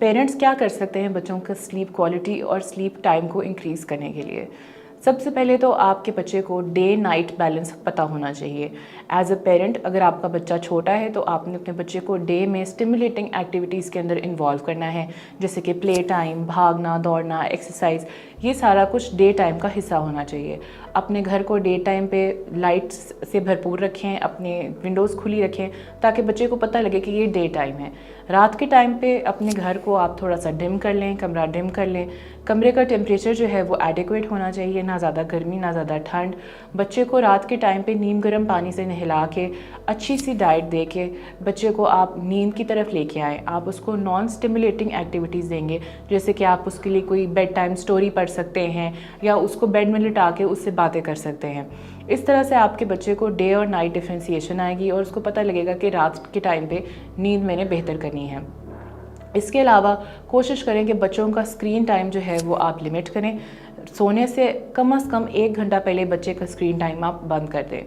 Parents क्या कर सकते हैं बच्चों का स्लीप क्वालिटी और स्लीप टाइम को इंक्रीज़ करने के लिए? सबसे पहले तो आपके बच्चे को डे नाइट बैलेंस पता होना चाहिए। एज अ पेरेंट अगर आपका बच्चा छोटा है तो आपने अपने बच्चे को डे में स्टिमुलेटिंग एक्टिविटीज़ के अंदर इन्वॉल्व करना है, जैसे कि प्ले टाइम, भागना, दौड़ना, एक्सरसाइज, ये सारा कुछ डे टाइम का हिस्सा होना चाहिए। अपने घर को डे टाइम पे लाइट्स से भरपूर रखें, अपने विंडोज़ खुली रखें ताकि बच्चे को पता लगे कि ये डे टाइम है। रात के टाइम पे अपने घर को आप थोड़ा सा डिम कर लें, कमरा डिम कर लें। कमरे का टेम्परेचर जो है वो एडिक्वेट होना चाहिए, ना ज़्यादा गर्मी ना ज़्यादा ठंड। बच्चे को रात के टाइम पे नीम गर्म पानी से नहला के अच्छी सी डाइट दे के बच्चे को आप नींद की तरफ लेके आएँ। आप उसको नॉन स्टिमुलेटिंग एक्टिविटीज़ देंगे, जैसे कि आप उसके लिए कोई बेड टाइम स्टोरी पढ़ सकते हैं या उसको बेड में लिटा के उससे बातें कर सकते हैं। इस तरह से आपके बच्चे को डे और नाइट डिफरेंशिएशन आएगी और उसको पता लगेगा कि रात के टाइम पे नींद मैंने बेहतर करनी है। इसके अलावा कोशिश करें कि बच्चों का स्क्रीन टाइम जो है वो आप लिमिट करें। सोने से कम 1 घंटा पहले बच्चे का स्क्रीन टाइम आप बंद कर दें।